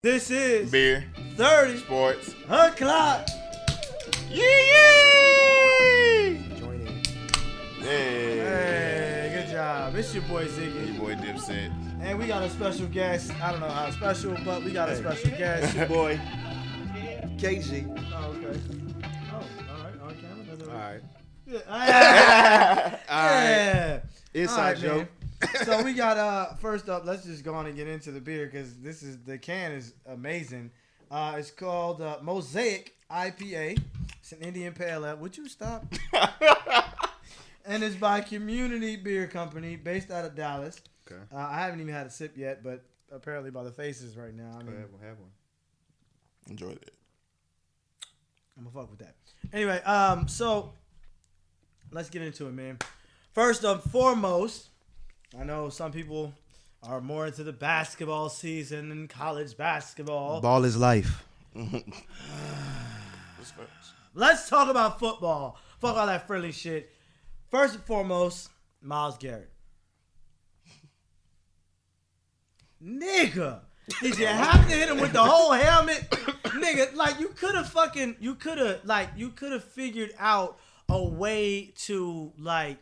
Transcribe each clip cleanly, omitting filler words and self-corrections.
This is Beer, 30 sports. o'clock. Yee! Join in. Hey, good job. It's your boy Your Ziggy. boy Dipset. And we got a special guest. I don't know how special, but we got a special guest. Boy. KG. Oh, okay. Oh, all right. On camera. That's All right. Yeah. All right. Yeah. Inside All right, joke. man. So we got first up, let's just go on and get into the beer because the can is amazing. It's called Mosaic IPA. It's an Indian Pale Ale. Would you stop? And it's by Community Beer Company based out of Dallas. Okay. I haven't even had a sip yet, but apparently by the faces right now, I mean, Have one. Enjoyed it. I'm gonna fuck with that. Anyway, so let's get into it, man. First and foremost, I know some people are more into the basketball season and college basketball. Ball is life. Let's talk about football. Fuck all that friendly shit. First and foremost, Myles Garrett. Nigga, did you have to hit him with the whole helmet? Nigga, like you could have figured out a way to like,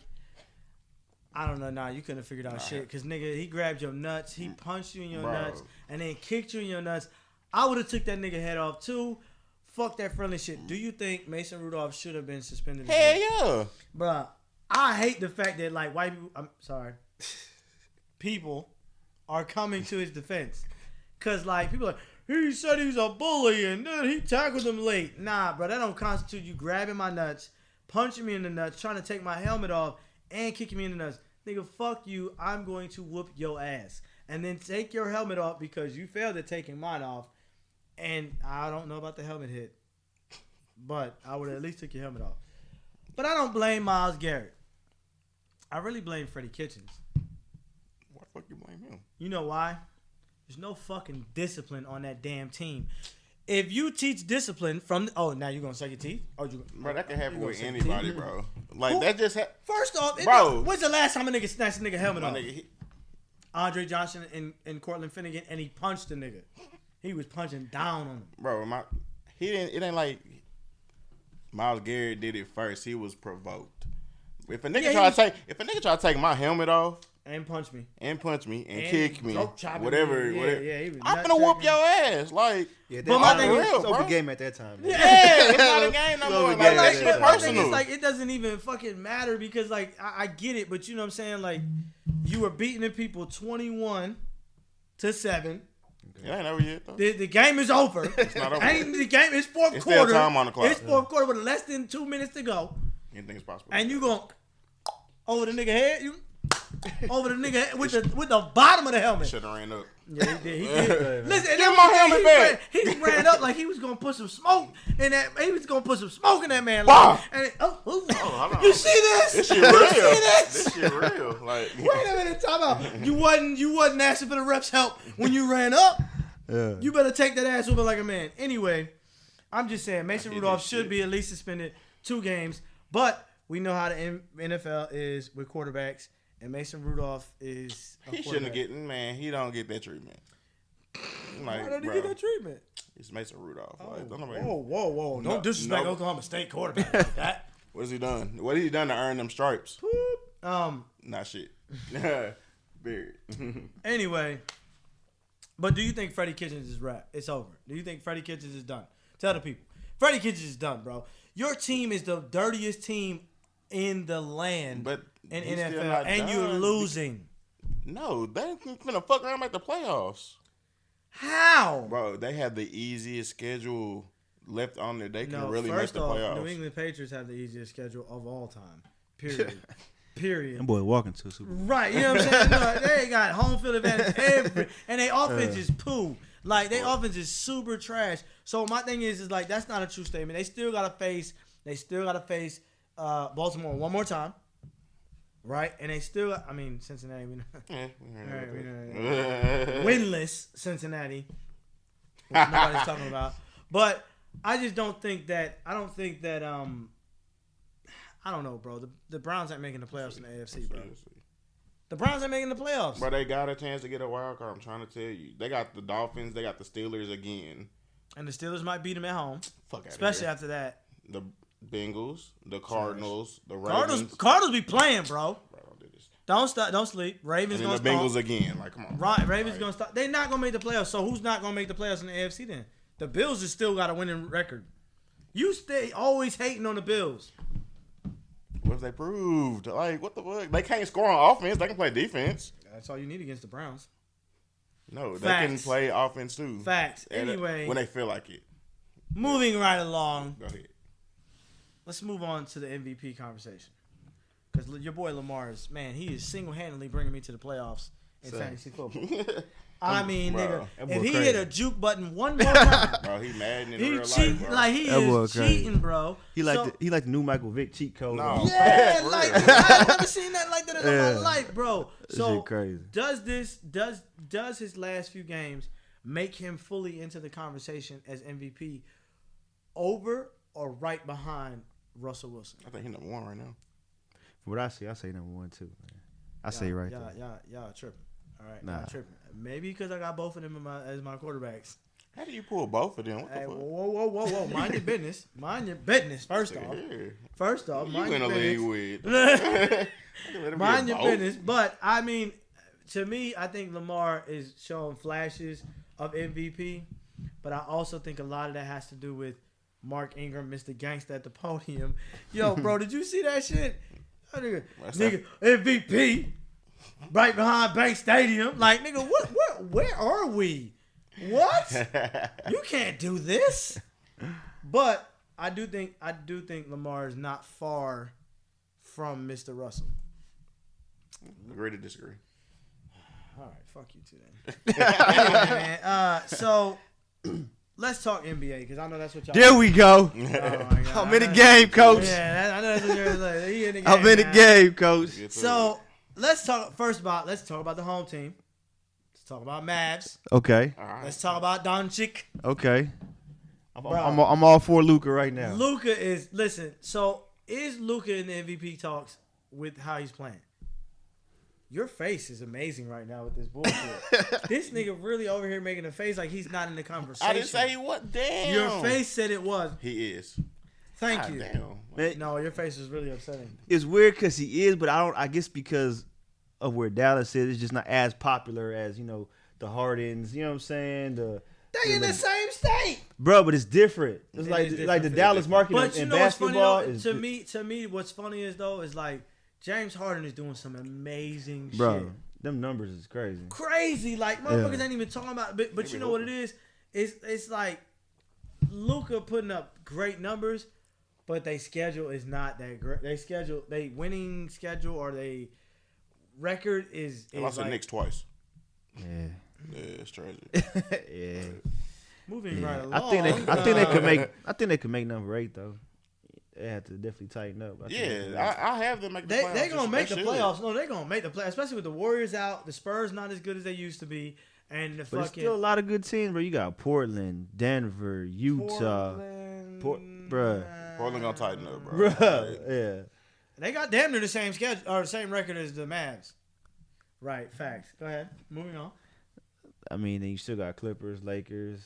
I don't know, you couldn't have figured out shit. Cause nigga, he grabbed your nuts, he punched you in your nuts, and then kicked you in your nuts. I would have took that nigga head off too. Fuck that friendly shit. Do you think Mason Rudolph should have been suspended? Hell yeah. Bruh, I hate the fact that like white people, people are coming to his defense. Cause like people are like, he said he's a bully and then he tackled him late. Nah, bro, that don't constitute you grabbing my nuts, punching me in the nuts, trying to take my helmet off, and kicking me in the nuts. Nigga, fuck you. I'm going to whoop your ass. And then take your helmet off because you failed at taking mine off. And I don't know about the helmet hit. But I would have at least took your helmet off. But I don't blame Myles Garrett. I really blame Freddie Kitchens. Why the fuck you blame him? You know why? There's no fucking discipline on that damn team. If you teach discipline from... now you're going to suck your teeth? Bro, that can happen with anybody, bro. Like, Who? that just First off, Bro. when's the last time a nigga snatched a nigga helmet My off? nigga, Andre Johnson and Cortland Finnegan, and he punched the nigga. He was punching down on him. bro, it ain't like Myles Garrett did it first. He was provoked. If a nigga try to take my helmet off And punched me. and kick me, throat chopping whatever, me. whatever, Yeah, he was I'm nut gonna whoop checking. your ass. Like, Yeah, But my thing is, real, it's open bro. game at that time. Yeah. it's not a game no more. It's Like, open that game. shit But my thing personal. is, like, it doesn't even fucking matter because, like, I get it, but you know what I'm saying? Like, you were beating the people 21-7. It ain't over yet, though. The game is over. It's not over. The game is fourth It's quarter. still time on the clock. It's fourth quarter with less than 2 minutes to go. Anything's possible. And you going over the nigga head? Over the nigga head with the bottom of the helmet. Should have ran up. Yeah, he did. Listen, Give my helmet back. He ran up like he was gonna put some smoke in that. He was gonna put some smoke in that man. Wow. And hold on. you see this? This shit You real. see this? This shit real. Like, Wait a minute, time out. You wasn't asking for the refs' help when you ran up. Yeah. You better take that ass whooping like a man. Anyway, I'm just saying Mason Rudolph this should shit. be at least suspended 2 games. But we know how the NFL is with quarterbacks, and Mason Rudolph is a he shouldn't have quarterback. getting, man. He don't get that treatment. Like, Why don't he bro, get that treatment? it's Mason Rudolph. Like, don't nobody, Whoa. No, Don't disrespect no. Oklahoma State quarterback like that. What has he done? What has he done to earn them stripes? Poop. Not shit. Beard. Anyway, but do you think Freddie Kitchens is wrapped? It's over. Do you think Freddie Kitchens is done? Tell the people. Freddie Kitchens is done, bro. Your team is the dirtiest team in the land But in he's still NFL, not and you're done. losing. No, they ain't finna fuck around at the playoffs. How? Bro, they have the easiest schedule left on there. They can really make first the off, playoffs. New England Patriots have the easiest schedule of all time. Period. Period. That boy walking to Super Bowl. Right, you know what I'm saying? No, they got home field advantage and they offense is poo. Like they offense is super trash. So my thing is like that's not a true statement. They still gotta face Baltimore one more time. Right? And they still Cincinnati winless Cincinnati. Which nobody's talking about. But I just don't think that I don't know, bro. The Browns aren't making the playoffs in the AFC, bro. The Browns ain't making the playoffs. But they got a chance to get a wild card. I'm trying to tell you. They got the Dolphins. They got the Steelers again. And the Steelers might beat them at home. Fuck out Especially here. after that. The Bengals, the Cardinals, the Ravens. Cardinals be playing, bro. Bro, don't do this. Don't stop. Don't sleep. Ravens And gonna then the start. Bengals again. Like, come on. Right, Ravens Like, gonna start. They're not gonna make the playoffs. So who's not gonna make the playoffs in the AFC then? The Bills has still got a winning record. You stay always hating on the Bills. What have they proved? Like, what the fuck? They can't score on offense. They can play defense. That's all you need against the Browns. No, they can Facts. play offense too. Facts. And Anyway, when they feel like it. moving right along. Go ahead. Let's move on to the MVP conversation. Because your boy Lamar is, man, he is single-handedly bringing me to the playoffs in fantasy football. I mean, Bro, nigga, that if boy he crazy. hit a juke button one more time, Bro, he mad in he real cheating. life, bro. Like, he That boy is crazy. cheating, bro. He like the new Michael Vick cheat code. No. Yeah, For like, real. I've never seen that like that in Yeah. my life, bro. This So, shit crazy. does his last few games make him fully into the conversation as MVP over or right behind Russell Wilson? I think he's number 1 right now. From what I say number 1 too. Man. I say right there. Y'all tripping. All right, Nah. y'all tripping. Maybe because I got both of them as my quarterbacks. How do you pull both of them? What the Hey, fuck? whoa. Mind your business. Mind your business, first off. You Mind in your a business. league with. Mind your business. But, I mean, to me, I think Lamar is showing flashes of MVP. But I also think a lot of that has to do with Mark Ingram, Mr. Gangsta at the podium. Yo, bro, did you see that shit? That nigga, MVP, right behind Bank Stadium. Like, nigga, where are we? What? You can't do this. But I do think Lamar is not far from Mr. Russell. Agree to disagree. All right, fuck you too then. Anyway, man, so let's talk NBA because I know that's what y'all. There we go. Oh my God. I'm in the game, coach. Yeah, I know that's what you're like. He in the game. I'm in the man. game, coach. So let's talk about the home team. Let's talk about Mavs. Okay. All right. Let's talk about Doncic. Okay. Bro. I'm all for Luca right now. Luka is So is Luka in the MVP talks with how he's playing? Your face is amazing right now with this bullshit. This nigga really over here making a face like he's not in the conversation. I didn't say he was. Damn. Your face said it was. He is. Thank God you. Damn. Man, No, your face is really upsetting. it's weird because he is, but I guess because of where Dallas is, it's just not as popular as the Hardens. You know what I'm saying? They in the same state. Bro, but it's different. It's It like is different. like the Dallas market But you in know what's funny basketball though? is To me, what's funny is though is like James Harden is doing some amazing bro. shit. Them numbers is crazy. Crazy, like motherfuckers ain't even talking about. But you know what it is? It's like Luka putting up great numbers, but they schedule is not that great. They winning schedule or they record is I lost the like, Knicks twice. Yeah. Yeah, it's tragic. Yeah. moving Yeah. right along. I think they could make number 8 though. They have to definitely tighten up. I think they can Yeah, I have them make the They playoffs. gonna make the should. playoffs. No, they gonna make the playoffs, especially with the Warriors out. The Spurs not as good as they used to be, and the But it's fucking still a lot of good teams, bro. You got Portland, Denver, Utah, Portland, bruh. Portland gonna tighten up, bro. bro. Yeah. They got damn near the same schedule or the same record as the Mavs. Right, facts. Go ahead. Moving on. I mean, then you still got Clippers, Lakers.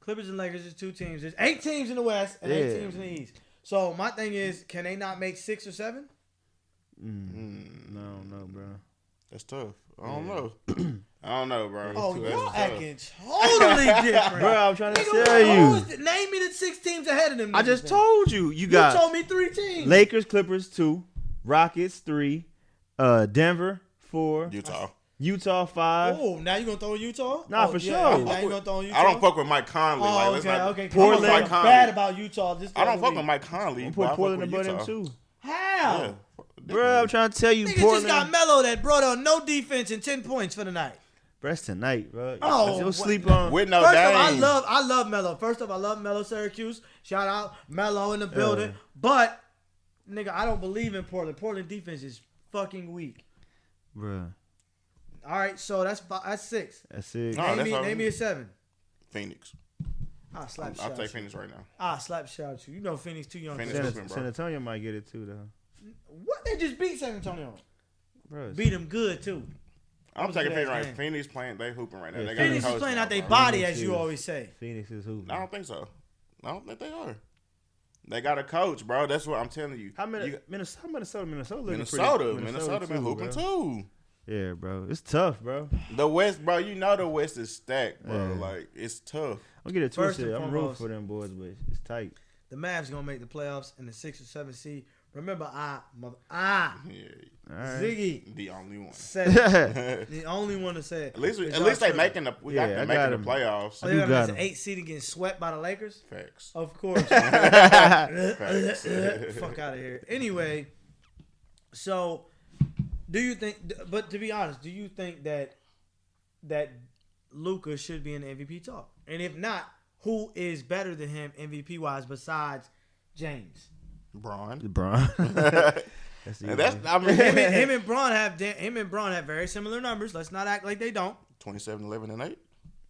Clippers and Lakers is 2 teams. There's 8 teams in the West and 8 Yeah. teams in the East. So my thing is, can they not make 6 or 7? No, bro. That's tough. I don't know. I don't know, bro. Oh, That's y'all tough. acting totally different. Bro, I'm trying to Nigga, tell who you. is name me the 6 teams ahead of them. I niggas just then. told you. You You got told me 3 teams. Lakers, Clippers 2, Rockets 3, Denver 4, Utah 5. Oh, now you gonna throw Utah? Nah, Oh, for yeah. sure. Now you gonna throw Utah? I don't fuck with Mike Conley. Oh, like, let's okay, not, okay. Portland. I'm Mike Conley. bad about Utah. This I don't other fuck week. with Mike Conley. I'm but I put fuck Portland with above them Utah. too. How? Yeah. Bro, I'm trying to tell you, Niggas Portland. just got Melo that brought on no defense and 10 points for the night. Bro, that's tonight, bro. Oh, You'll sleep on. With no First off, Dame. I love Melo. First off, I love Melo Syracuse. Shout out Melo in the building. But nigga, I don't believe in Portland. Portland defense is fucking weak. Bro, All right, so that's 6. that's it. No, that's all Name me a 7. Phoenix. I'll slap the I'll shit take out you. Phoenix right now. I'll slap the shit out you. You know Phoenix too young. Phoenix for is that. bro. San Antonio might get it too, though. What? They just beat San Antonio. Bro, beat them good too. I'm taking Phoenix right. game. Phoenix playing. They hooping right now. Yeah, They got Phoenix a is coach playing now, out their bro. body, Phoenix as you is. always say. Phoenix is hooping. I don't think so. I don't think they are. They got a coach, bro. That's what I'm telling you. How many Minnesota looking Minnesota been hooping too. Yeah, bro. It's tough, bro. The West, bro. You know the West is stacked, bro. Yeah. like it's tough. Don't get it First twisted. and I'm rooting foremost, for them boys, but it's tight. The Mavs gonna make the playoffs in the 6 or 7 seed. Remember, Yeah, All right. Ziggy the only one. said it. The only one to say it. At least Y'all they tripping. making the. We got Yeah, them I got making the him. playoffs. Oh, I they do got got an him. 8 seed and getting swept by the Lakers? Facts. Of course. Facts. Fuck out of here. Anyway, so do you think? But to be honest, do you think that Luka should be in the MVP talk? And if not, who is better than him MVP wise besides James? Braun. LeBron. And that's I mean Him and Braun have very similar numbers. Let's not act like they don't. 27, 11, and 8.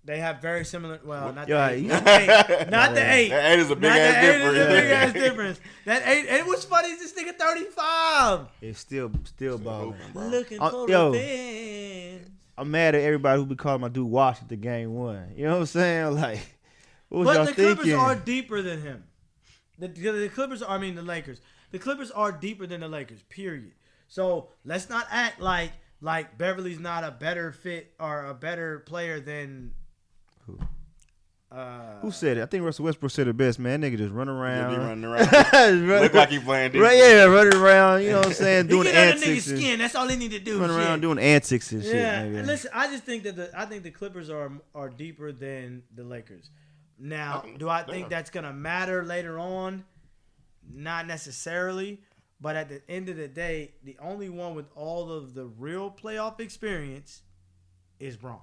They have very similar. Well, not Yeah, the 8. he- Not the 8. Not the 8. That 8 is a big Not ass the 8 difference. is a big ass difference. That 8. And what's funny is this nigga 35. It's still balling. hooping, bro. Looking Oh, for yo. revenge. I'm mad at everybody who be calling my dude Washington game 1. You know what I'm saying? Like, what was But y'all the thinking? Clippers are deeper than him. The Clippers are, I mean, the Lakers. The Clippers are deeper than the Lakers, period. So let's not act like Beverly's not a better fit or a better player than. Who said it? I think Russell Westbrook said it best, man. That nigga just run Yeah, around. be running around. Look like he playing defense. Right, yeah, running around, you know what I'm saying? He Doing get under antics. niggas' skin. That's all they need to do. Running around shit. doing antics and shit, Yeah, nigga. listen. I just think that the Clippers are deeper than the Lakers. Now, do I think that's gonna matter later on? Not necessarily, but at the end of the day, the only one with all of the real playoff experience is Braun.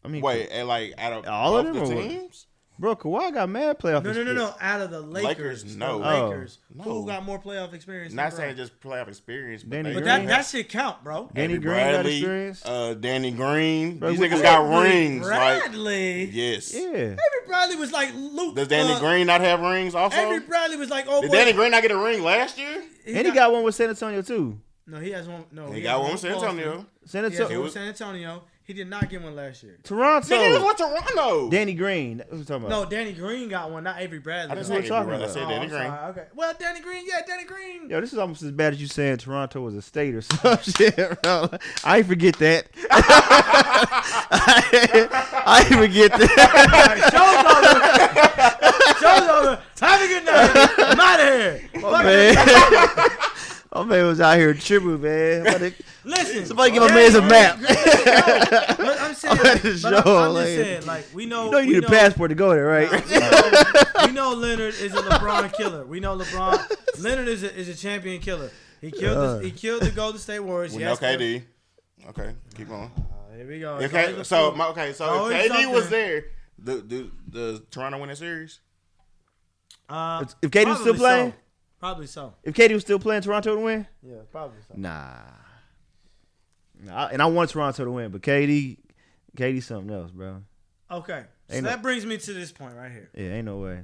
I mean, Wait, and like out of All of both them the or what? teams? bro, Kawhi got mad playoff No. experience. Out of the Lakers, no. the Lakers, Oh, no. who got more playoff experience? Not than saying Braun? just playoff experience, but Danny they But Green. that shit count, bro. Danny Avery Green got Bradley, experience. Danny Green. Bro, These with niggas got Avery rings. Like, Bradley. yes. Yeah. Avery Bradley was like Luke. Does Danny Green not have rings also? Avery Bradley was like, oh Did boy. Danny Green not get a ring last year? And he got one with San Antonio, too. No, he has one. No, He has got one with San Boston. Antonio. San He has Antonio. one with San Antonio. He did not get one last year. Toronto. Nigga, he was with Toronto. Danny Green. What you talking about? No, Danny Green got one, not Avery Bradley. I didn't That's say what Avery we're talking Bradley. I about. said Oh, Danny I'm Green. sorry. Okay. Well, Danny Green, yeah, Danny Green. Yo, this is almost as bad as you saying Toronto was a state or some shit, bro. I ain't forget that. I ain't forget that. Show's over. Have a good night. I'm out of here. Fuck Man. it. My man was out here tripping, man. Listen. Somebody give my man a map. But I'm saying, I'm like, at the but I'm show, just like- saying, like, we know. You know you we need a passport to go there, right? We know Leonard is a LeBron killer. We know Leonard is a champion killer. He killed the Golden State Warriors. We know KD. Okay, keep going. Here we go. Okay, It's so always a okay, so Always if KD was something. there, the Toronto win the series? fluke. If KD was still Probably playing, so. Probably so. if KD was still playing, Toronto would win. Yeah, probably so. Nah. And I want Toronto to win, but KD's something else, bro. Okay, so Ain't no- that brings me to this point right here. Yeah, ain't no way.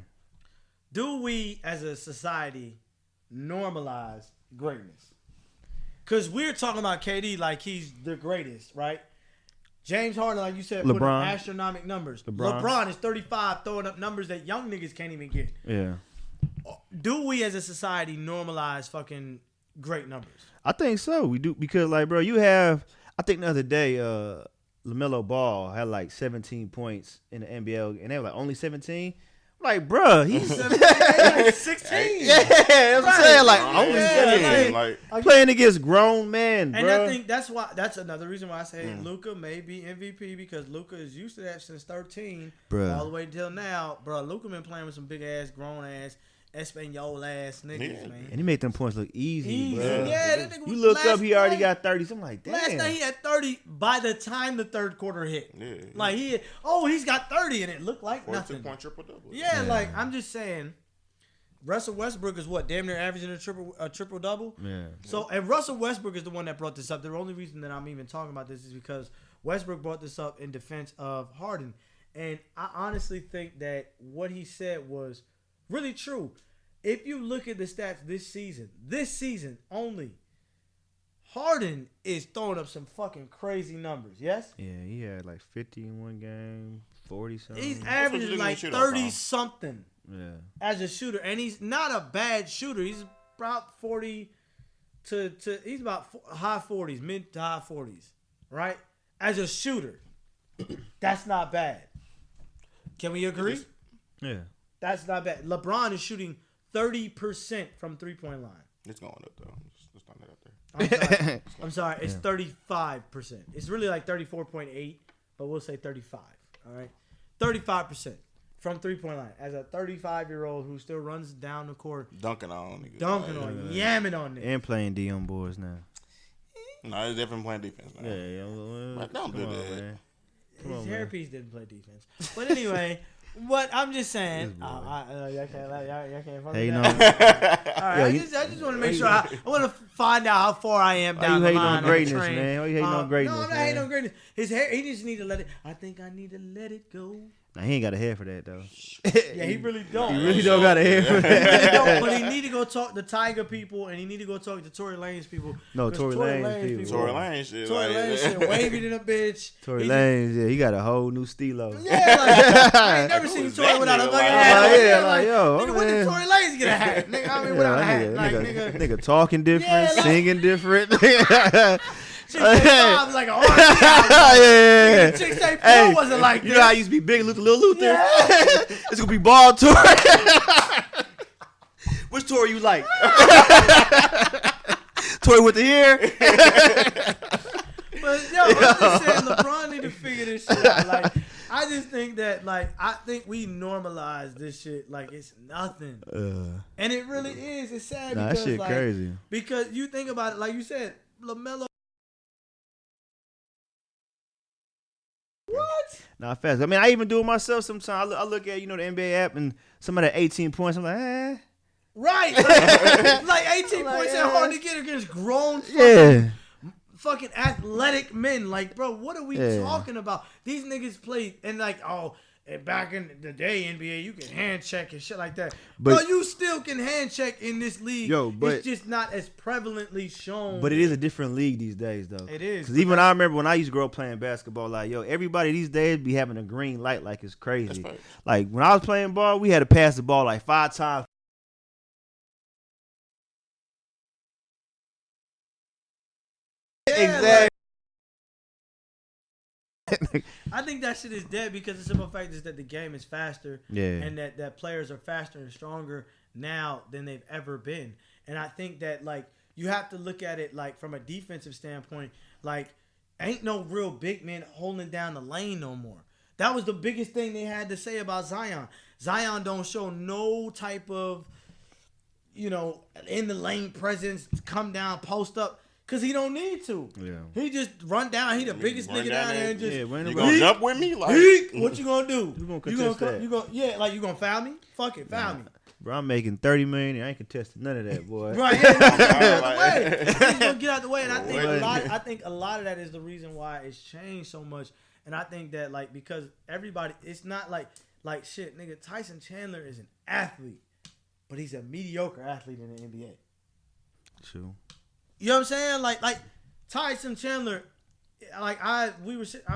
Do we, as a society, normalize greatness? Because we're talking about KD like he's the greatest, right? James Harden, like you said, put up LeBron. astronomical numbers. LeBron. LeBron is 35, throwing up numbers that young niggas can't even get. Yeah. Do we, as a society, normalize fucking great numbers? I think so. We do because, like, bro, you have. I think the other day, LaMelo Ball had like 17 points in the NBA, and they were like only 17. I'm like, bro, he's 16. yeah. That's what I'm saying, like only Yeah, 17, like playing against grown men, And bro. I think that's another reason why I say Luka may be MVP because Luka is used to that since 13, Bruh. all the way till now. Bro, Luka been playing with some big ass, grown ass, Espanol ass niggas, Yeah. man. And he made them points look easy, bro. Yeah, that nigga You was look last up, he already night- got 30. So I'm like, damn. Last night he had 30 by the time the third quarter hit. Yeah. Like he's got 30 and it looked like 42 nothing. point triple double. Yeah, like I'm just saying, Russell Westbrook is what damn near averaging a triple double. Yeah. So and Russell Westbrook is the one that brought this up. The only reason that I'm even talking about this is because Westbrook brought this up in defense of Harden, and I honestly think that what he said was really true. If you look at the stats this season only, Harden is throwing up some fucking crazy numbers. Yes. Yeah, he had like 50 in one game, 40 something. He's averaging like 30 something. Yeah. As a shooter, and he's not a bad shooter. He's about 40 to he's about high 40s, mid to high 40s, right? As a shooter, that's not bad. Can we agree? Yeah. That's not bad. LeBron is shooting 30% from 3-point line. It's going up though. Just throwing that out there. I'm sorry. It's 35%. It's really like 34.8, but we'll say 35. All right, 35% from 3-point line. As a 35-year-old who still runs down the court, Dunking on niggas. yamming on it, and playing D on boards now. No, he's definitely playing defense now. Yeah. Well, But don't do that. Man. His hairpiece didn't play defense. But anyway, what I'm just saying, y'all can't fuck Hey, with no. that. All right, Yo, I you- just want to make sure. I want to find out how far I am Why down you the hating line on greatness, the train. man? Why you hating on greatness, No, I'm not man? hating on greatness. His hair, he just need to let it. I think I need to let it go. Nah, he ain't got a hair for that though. Yeah, he really don't. He really don't got a hair for He really that. don't, but he need to go talk to Tiger people, and he need to go talk to Tory Lanez people. No, 'Cause Tory Lanez people. Tory Lane shit. Tory Lanez shit, waving in a bitch. Tory He Lanez, yeah, he got a whole new stilo. Yeah, like, I ain't never Who seen is Tory that without a nigga? fucking Like, hat. yeah, on. like, yo, nigga, when did man. Tory Lanez get a hat? Nigga, I mean, without a hat. Like, nigga talking different, Yeah, like- singing different. Chick say five like an R&B album. yeah. Chick say four Hey, wasn't like you this. know how I used to be Big Luther, Lil Luther? Yeah. It's gonna be Ball Tory. Which Tory you like? Tory with the hair? But yo, I'm just saying, LeBron need to figure this shit out. Like, I just think that, like, I think we normalize this shit like it's nothing, and it really is. It's sad Nah, that because, shit like, crazy. because you think about it, like you said, LaMelo. What? Nah, fast. I mean, I even do it myself sometimes. I look at, the NBA app and some of that 18 points. I'm like, Right. Like 18 Like, points ain't hard to get against grown yeah. fucking athletic men. Like, bro, what are we Yeah. talking about? These niggas play and like, and back in the day, NBA, you can hand check and shit like that. But- Bro, you still can hand check in this league. Yo, but- it's just not as prevalently shown. But it is a different league these days, though. It is. Because even I remember when I used to grow up playing basketball, like, yo, everybody these days be having a green light like it's crazy. That's facts. Like, when I was playing ball, we had to pass the ball like 5 times. Yeah, Exactly. I think that shit is dead because the simple fact is that the game is faster. Yeah. And that players are faster and stronger now than they've ever been. And I think that, like, you have to look at it, like, from a defensive standpoint. Like, ain't no real big men holding down the lane no more. That was the biggest thing they had to say about Zion. Zion don't show no type of, in the lane presence, come down, post up, because he don't need to. Yeah. He just run down. He the biggest Run nigga down down there there. and just... Yeah, when You nobody- gonna jump with me? Like, What you gonna do? You gonna You contest that? you gonna foul me? Fuck it, foul me. Bro, I'm making $30 million. I ain't contesting none of that, boy. Right, yeah, just get out the way. Just gonna get out the way, and I think a lot of that is the reason why it's changed so much. And I think that, like, because everybody, it's not like shit, nigga. Tyson Chandler is an athlete, but he's a mediocre athlete in the NBA. True. You know what I'm saying? Like Tyson Chandler, I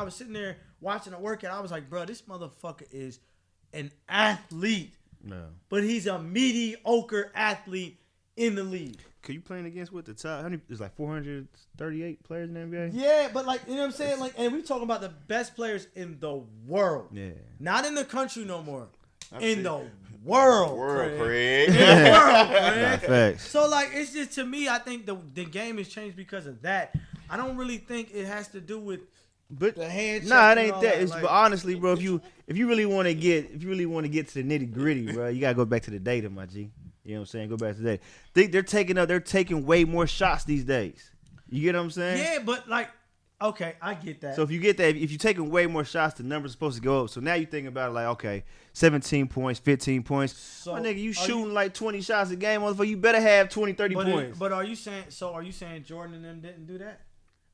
was sitting there watching a workout. I was like, bro, this motherfucker is an athlete. No. But he's a mediocre athlete in the league. Could you playing against what the top? How many? There's like 438 players in the NBA. Yeah, but like, you know what I'm saying? Like, and we talking about the best players in the world. Yeah. Not in the country no more. In the world. Craig. In the world, Nah, Craig. facts. So, like, it's just, to me, I think the game has changed because of that. I don't really think it has to do with But the hand. nah, it check and ain't all that. It's, like- but honestly, bro, if you really want to get to the nitty gritty, bro, you gotta go back to the data, my G. You know what I'm saying? Go back to the data. Think they're taking way more shots these days. You get what I'm saying? Yeah, but like, okay, I get that. So if you get that, if you're taking way more shots, the number's supposed to go up. So now you think about it like, okay, 17 points, 15 points. So My nigga, you are shooting like 20 shots a game, motherfucker. You better have 20, 30 points. But are you saying Jordan and them didn't do that?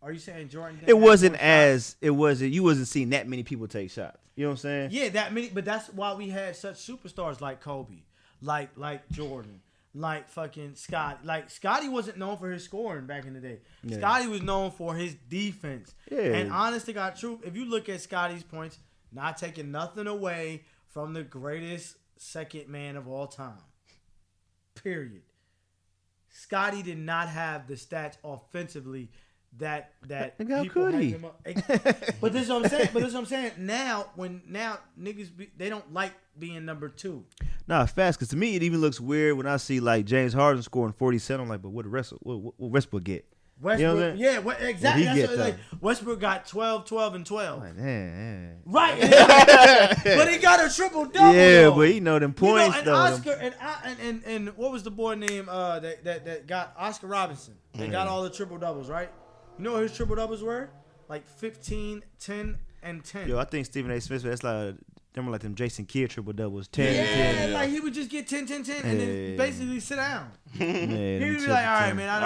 Are you saying Jordan didn't It have wasn't more shots? you wasn't seeing that many people take shots. You know what I'm saying? Yeah, that many, but that's why we had such superstars like Kobe, like Jordan, like fucking Scott. Like Scotty wasn't known for his scoring back in the day. Yeah. Scotty was known for his defense. Yeah. And honest to God truth, if you look at Scotty's points, not taking nothing away from the greatest second man of all time. Period. Scotty did not have the stats offensively that How people could hype he? him up. But this is what I'm saying. Now niggas they don't like being number 2. Nah, fast. Because to me, it even looks weird when I see like James Harden scoring 47. I'm like, but what Westbrook get? Westbrook, You know what I'm saying? yeah, exactly. What he That's get, what, like, Westbrook got 12, 12, and 12. Like, man. Right. But he got a triple double. Yeah, though. but you know them points and though. Oscar and what was the boy name that got Oscar Robinson? They got all the triple doubles, right? You know what his triple doubles were? Like 15, 10, and 10. Yo, I think Stephen A. Smith. That's like them Jason Kidd triple doubles. 10, yeah, 10. like he would just get 10, 10, 10, and then basically sit down. Man, He would be like, all right, man, I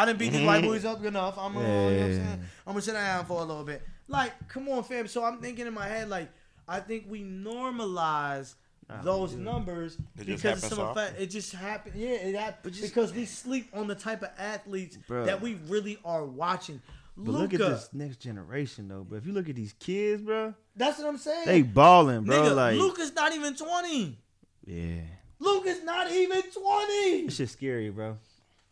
done beat these white boys up enough. I'm gonna, you know what I'm saying? I'm gonna sit down for a little bit. Like, come on, fam. So I'm thinking in my head, like, I think we normalize those numbers because of some effect. It just happened. Yeah, it happened because we sleep on the type of athletes that we really are watching. But look at this next generation though, bro. If you look at these kids, bro, that's what I'm saying. they balling, bro. Nigga, like Luka's not even 20. Yeah. Luka's not even 20. This shit's scary, bro.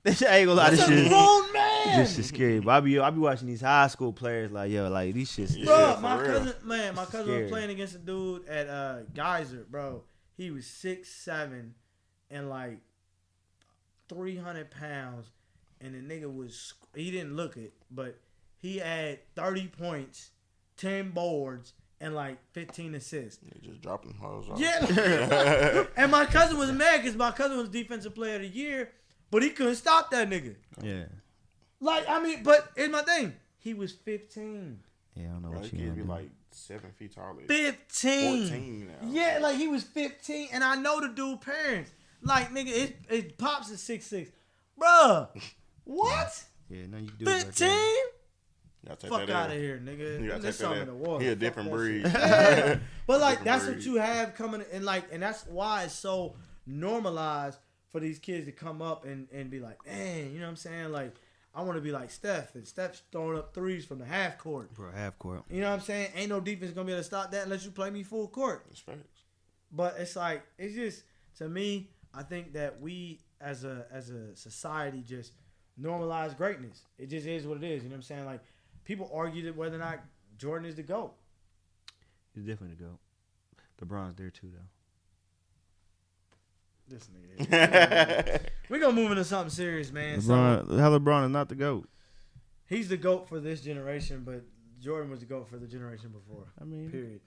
This shit, I ain't gonna lie. That's This a shit, grown man. this shit's scary. But I be watching these high school players like, yo, like these shits. Bro, for my real. cousin Scary. was playing against a dude at Geyser, bro. He was 6'7" and like 300 pounds, and the nigga he didn't look it, but he had 30 points, 10 boards, and like 15 assists. You just dropping hoes off. Yeah. And my cousin was mad because my cousin was defensive player of the year, but he couldn't stop that nigga. Yeah. Like, I mean, but here's my thing. He was 15. Yeah, I don't know Bro, what he you can't be gonna like 7 feet taller. 15. 14 now. Yeah, like he was 15, and I know the dude parents. Like, nigga, his pops is 6'6". Bruh. What? do. Yeah, no, you can do it. 15? You gotta take Fuck that out of in. here, nigga. You gotta There's take something that in in. the water. He a Fuck different that breed. shit. Yeah. But like, Different that's breed. what you have coming, and that's why it's so normalized for these kids to come up and be like, man, you know what I'm saying? Like, I want to be like Steph, and Steph's throwing up threes from the half court. Bro, half court. You know what I'm saying? Ain't no defense gonna be able to stop that unless you play me full court. That's facts. But it's like, it's just, to me, I think that we as a society just normalize greatness. It just is what it is. You know what I'm saying? Like, people argue that whether or not Jordan is the GOAT. He's definitely the GOAT. LeBron's there too, though. This nigga. We're gonna move into something serious, man. LeBron, how LeBron is not the GOAT? He's the GOAT for this generation, but Jordan was the GOAT for the generation before. I mean, Period.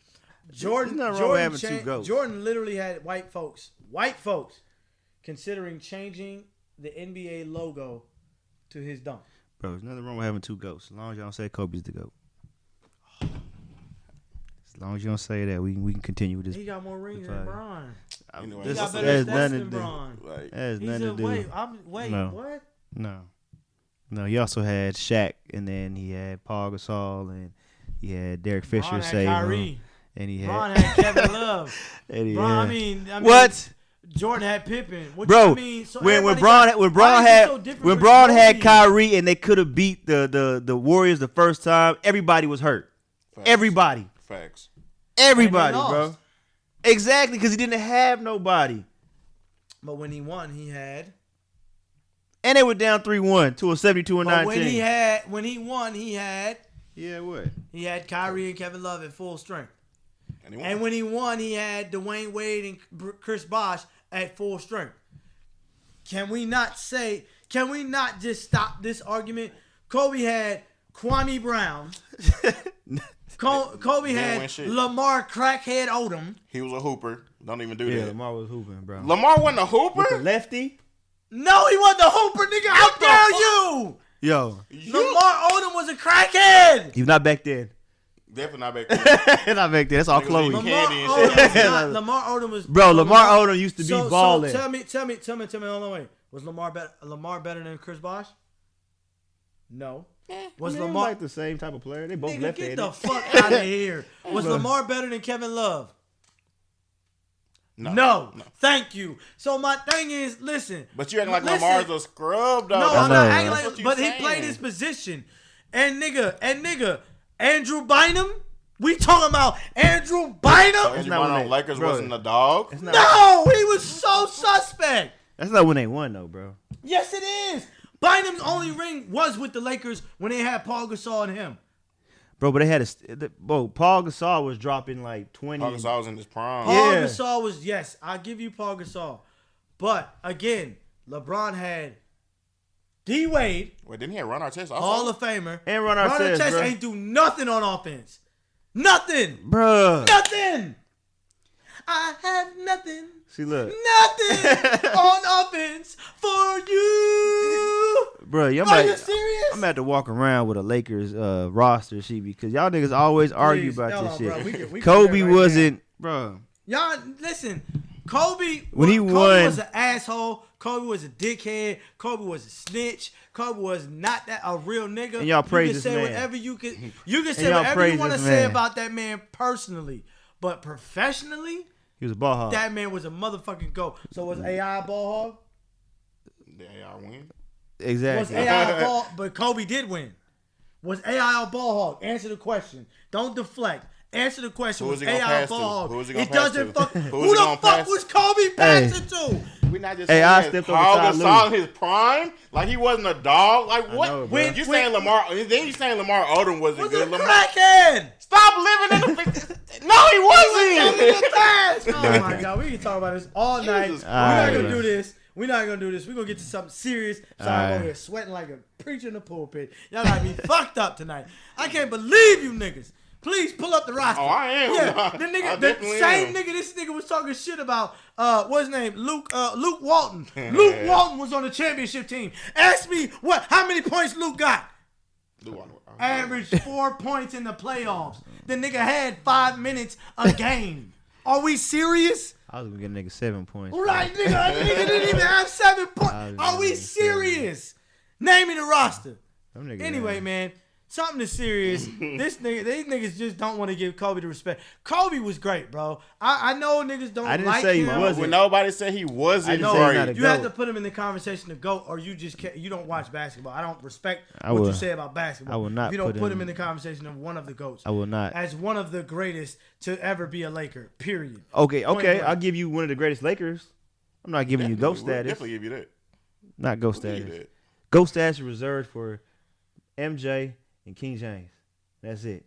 Jordan, there's nothing wrong with having Jordan, two GOATs. Jordan literally had white folks, considering changing the NBA logo to his dunk. Bro, there's nothing wrong with having two GOATs. As long as y'all don't say Kobe's the GOAT. As long as you don't say that, we can continue with this. He got more rings than Bron. Anyway, He this got is- better has stats nothing than to do. Bron. Like, That has He's nothing a to do. wait, No. what? No, he also had Shaq, and then he had Paul Gasol, and he had Derek Fisher Bron had save him, Kyrie. and he Bron had, had Kevin Love. and he Bron, had I mean, what? Jordan had Pippen. What Bro, you mean? So when everybody Braun got- when why Braun is it had so different when for Braun had Kobe? Kyrie and they could have beat the Warriors the first time, everybody was hurt. facts. Everybody, Facts. everybody, And they bro. lost. Exactly, because he didn't have nobody, But when he won, he had. and they were down 3-1 to a 72-19. But when he won, he had what? Kyrie and Kevin Love at full strength. Anyone? And when he won, he had Dwayne Wade and Chris Bosh at full strength. Can we not just stop this argument? Kobe had Kwame Brown. Kobe Didn't win had shit. Lamar Crackhead Odom. He was a hooper. Don't even do Yeah, that. Lamar was hooping, bro. Lamar wasn't a hooper? With the lefty. No, he wasn't the hooper, nigga. How dare you? Yo, Lamar Odom was a crackhead. he was not back then. Definitely not back then. Not back then. That's all Niggas Chloe. eating Lamar candy and Odom, shit. was not, Lamar Odom was Bro, Lamar Odom used to be balling. So tell me, hold on, wait. Was Lamar better than Chris Bosh? No. Was They Lamar like the same type of player? They both nigga, left-handed. get the fuck out of here. Was Lamar better than Kevin Love? No. Thank you. So my thing is, listen. But you acting like Lamar's a scrub, though. No, I'm not acting like. But saying. he played his position, and nigga, Andrew Bynum. We talking about Andrew Bynum? So Andrew Bynum Lakers wasn't a dog? No, he was so suspect. That's not when they won, though, bro. Yes, it is. Bynum's only ring was with the Lakers when they had Paul Gasol and him. Bro, but they had Paul Gasol was dropping like 20. Paul Gasol was in his prime. Paul Gasol was, yes, I'll give you Paul Gasol. But, again, LeBron had D. Wade. Wait, didn't he have Ron Artest also? Hall of Famer. And Ron Artest, bro. Ain't do nothing on offense. Nothing. Bro. Nothing. I have nothing. See, look. Nothing on offense for you. Bro, Are you serious? I'm gonna have to walk around with a Lakers roster sheet because y'all niggas always argue about this shit. We Kobe right wasn't, bro. Y'all, listen. Kobe Kobe was an asshole. Kobe was a dickhead. Kobe was a snitch. Kobe was not a real nigga. And y'all praise this man. You can say whatever you want to say about that man personally, but professionally, he was a ball hog. That man was a motherfucking GOAT. So was AI a ball hog? Did AI win? Exactly. Was AI a ball? But Kobe did win. Was AI a ball hog? Answer the question. Don't deflect. Answer the question. Who was he gonna AI pass ball to? hog? Who was he gonna It pass doesn't to? fuck. Who Who the fuck was Kobe passing to? We not just AI saying stepped Paul over Gasol in his prime, like he wasn't a dog. Like what? know, when you saying Lamar? Then you saying Lamar Odom wasn't Was good? a Lamar, crackhead. stop living in the. No, he wasn't. Oh my god, we can talk about this all night. Jesus We're not Christ. gonna do this. We're not gonna do this. We're gonna get to something serious. So I'm over here sweating like a preacher in the pulpit. Y'all got me fucked up tonight. I can't believe you niggas. Please pull up the roster. Oh, I am. Yeah, the nigga, the same nigga. This nigga was talking shit about what's his name? Luke Walton. Luke Walton was on the championship team. Ask me how many points Luke got. Averaged 4 points in the playoffs. The nigga had 5 minutes a game. Are we serious? I was gonna get a nigga 7 points. Right, nigga. Nigga didn't even have 7 points. Are we serious? Name me the roster. Anyway, man. Something is serious. These niggas just don't want to give Kobe the respect. Kobe was great, bro. I know niggas don't like him. I didn't say he wasn't. When nobody said he wasn't great. You have to put him in the conversation to go, or you just can't. You don't watch basketball. I don't respect what you say about basketball. I will not. If you don't put him in the conversation of one of the GOATs. I will not. As one of the greatest to ever be a Laker. Period. Okay. I'll give you one of the greatest Lakers. I'm not giving you GOAT status. Definitely give you that. Not GOAT status. GOAT status is reserved for MJ and King James. That's it.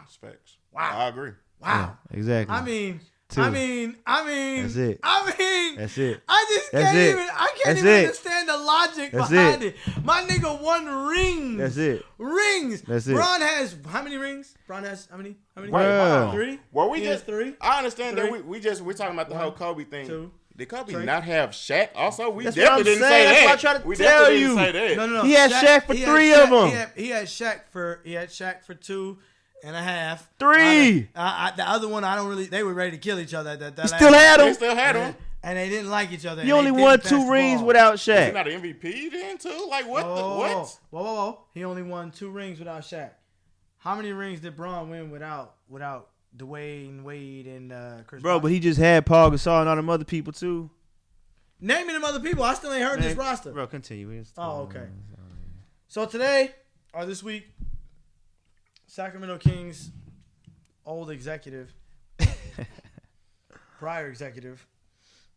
Specs. Wow. I agree. Wow. Yeah, exactly. I mean. That's it. That's it. I just That's can't it. even. I can't That's even it. understand the logic That's behind it. it. My nigga won rings. That's it. Rings. That's it. Bron has how many rings? Bron has how many? Bruh. 3. Well, we He just has 3. I understand Three. that we're talking about the whole Kobe thing. 2. Did Kobe 3. not have Shaq? Also, we That's definitely what I'm didn't saying. say That's that. what I tried to We tell definitely you. didn't say that. No. He had Shaq for 3 of them. He had Shaq for 2.5. 3. The other one, I don't really. They were ready to kill each other. He still had They him. still had him. and they didn't like each other. He only won 2 rings without Was he Shaq. not an MVP then too? Like what? Whoa. He only won 2 rings without Shaq. How many rings did Bron win without Dwayne Wade and Chris? Bro, Bosh? but he just had Paul Gasol and all them other people too. Name me them other people. I still ain't heard this roster. Bro, continue. Oh, okay. So today, or this week, Sacramento Kings old executive, prior executive,